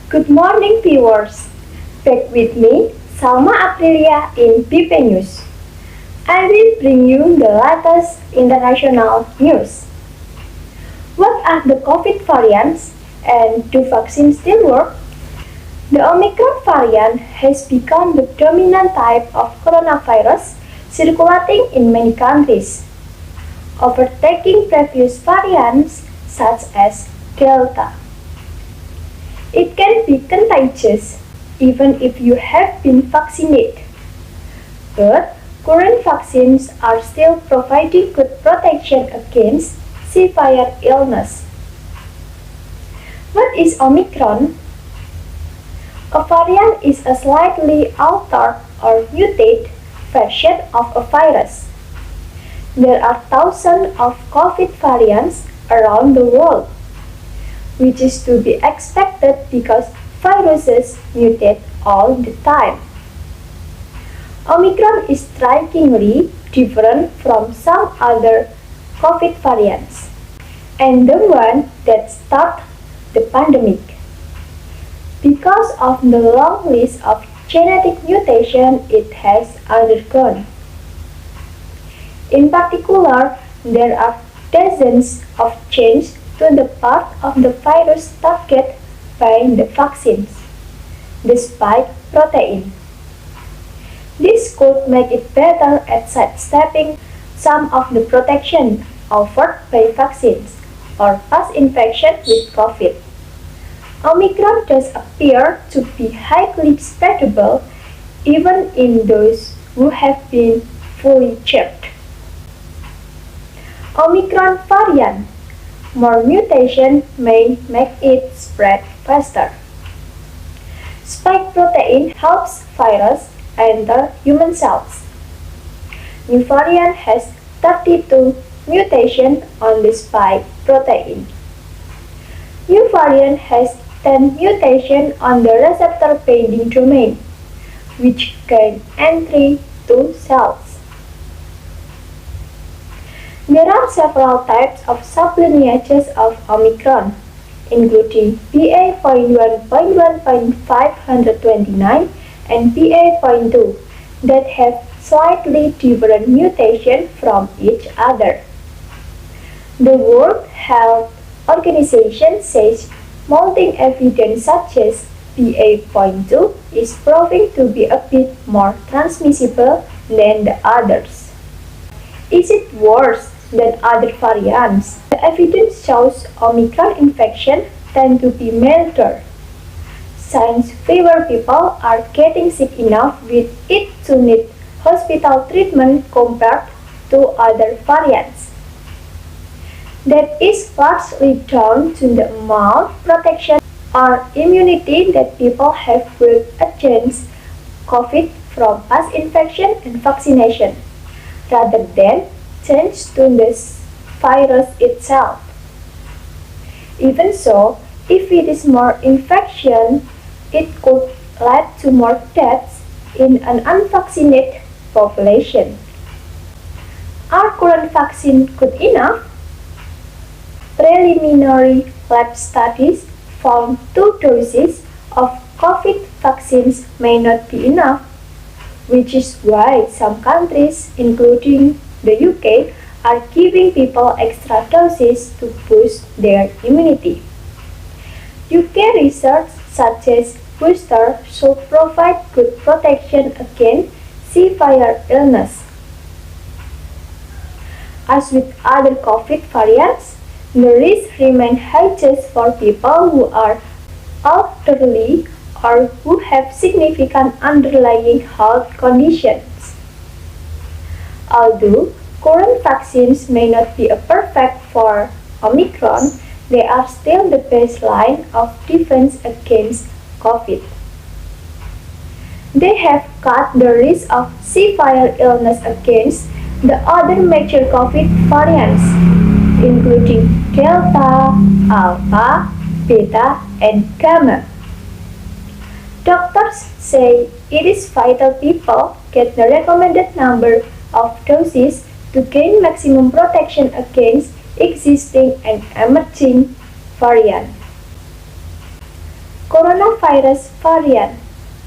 Good morning, viewers. Back with me, Salma Aprilia in PP News. I will bring you the latest international news. What are the COVID variants and do vaccines still work? The Omicron variant has become the dominant type of coronavirus circulating in many countries, overtaking previous variants such as Delta. It can be contagious even if you have been vaccinated, but current vaccines are still providing good protection against severe illness. What is Omicron? A variant is a slightly altered or mutated version of a virus. There are thousands of COVID variants around the world, which is to be expected because viruses mutate all the time. Omicron is strikingly different from some other COVID variants, and the one that started the pandemic, because of the long list of genetic mutations it has undergone. In particular, there are dozens of changes to the part of the virus targeted by the vaccines, the spike protein. This could make it better at sidestepping some of the protection offered by vaccines or past infection with COVID. Omicron does appear to be highly spreadable even in those who have been fully checked. Omicron variant. More mutation may make it spread faster. Spike protein helps virus enter human cells. New variant has 32 mutations on the spike protein. New variant has 10 mutations on the receptor binding domain, which gain entry to cells. There are several types of sublineages of Omicron, including BA.1.1.529 and BA.2 that have slightly different mutations from each other. The World Health Organization says mounting evidence suggests BA.2 is proving to be a bit more transmissible than the others. Is it worse than other variants? The evidence shows Omicron infection tend to be milder, since fewer people are getting sick enough with it to need hospital treatment compared to other variants. That is largely down to the amount of protection or immunity that people have built against COVID from past infection and vaccination, rather than change to the virus itself. Even so, if it is more infection, it could lead to more deaths in an unvaccinated population. Are current vaccines good enough? Preliminary lab studies found 2 doses of COVID vaccines may not be enough, which is why some countries, including the UK, are giving people extra doses to boost their immunity. UK research suggests boosters should provide good protection against severe illness. As with other COVID variants, the risk remains highest for people who are elderly or who have significant underlying health conditions. Although current vaccines may not be perfect for Omicron, they are still the baseline of defense against COVID. They have cut the risk of severe illness against the other major COVID variants, including Delta, Alpha, Beta, and Gamma. Doctors say it is vital people get the recommended number of doses to gain maximum protection against existing and emerging variants. Coronavirus variant.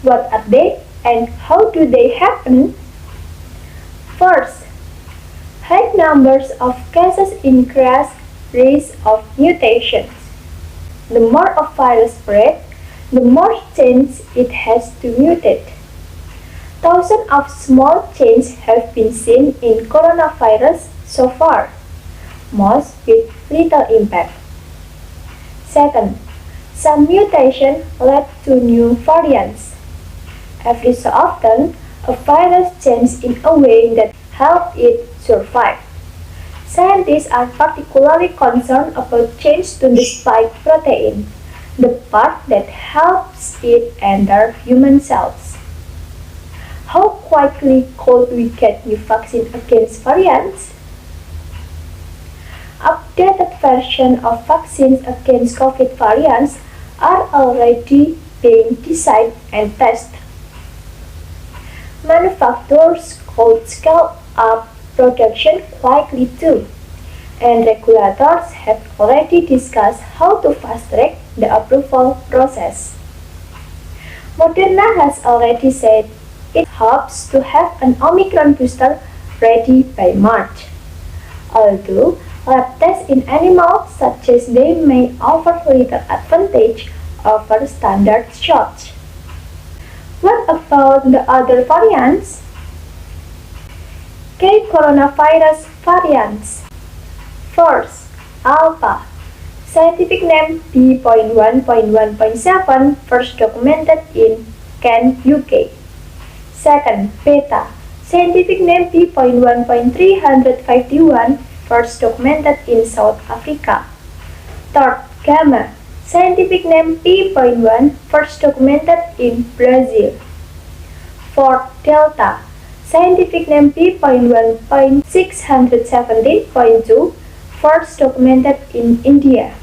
What are they and how do they happen? First, high numbers of cases increase risk of mutations. The more a virus spreads, the more chance it has to mutate. Thousands of small changes have been seen in coronavirus so far, most with little impact. Second, some mutation led to new variants. Every so often, a virus changes in a way that helps it survive. Scientists are particularly concerned about change to the spike protein, the part that helps it enter human cells. How quickly could we get new vaccine against variants? Updated versions of vaccines against COVID variants are already being designed and tested. Manufacturers could scale up production quickly too, and regulators have already discussed how to fast-track the approval process. Moderna has already said it hopes to have an Omicron booster ready by March. Although lab tests in animals suggest they may offer little advantage over standard shots. What about the other variants? K coronavirus variants. First, Alpha. Scientific name B.1.1.7, first documented in Kent, UK. Second, Beta. Scientific name B.1.351, first documented in South Africa. Third, Gamma. Scientific name P.1, first documented in Brazil. Fourth, Delta. Scientific name P.1.617.2, first documented in India.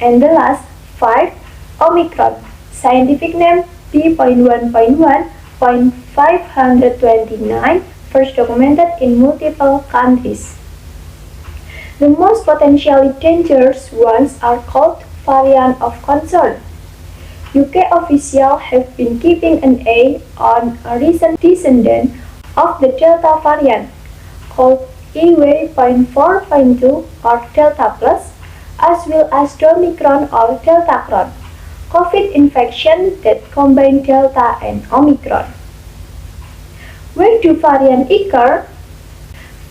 And the last, 5, Omicron. Scientific name P.1.1.529, first documented in multiple countries. The most potentially dangerous ones are called variant of concern. UK officials have been keeping an eye on a recent descendant of the Delta variant, called EY.4.2 or Delta Plus, as well as Omicron or Deltacron, COVID infection that combine Delta and Omicron. Where do variants occur?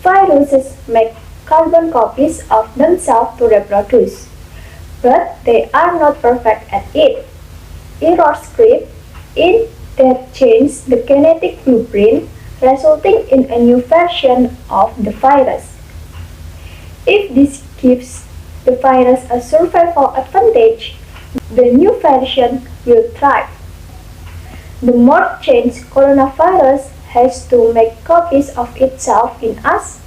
Viruses make carbon copies of themselves to reproduce, but they are not perfect at it. Error script in that change the genetic blueprint, resulting in a new version of the virus. If this gives the virus a survival advantage, the new version will thrive. The more changed coronavirus has to make copies of itself in us,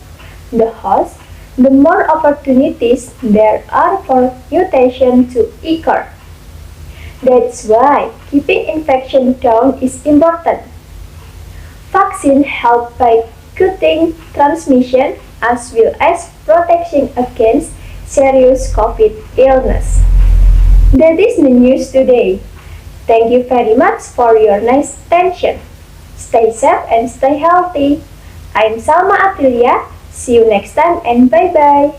the host, the more opportunities there are for mutation to occur. That's why keeping infection down is important. Vaccines help by cutting transmission as well as protection against serious COVID illness. That is the news today. Thank you very much for your nice attention. Stay safe and stay healthy. I'm Salma Aprilia. See you next time and bye-bye.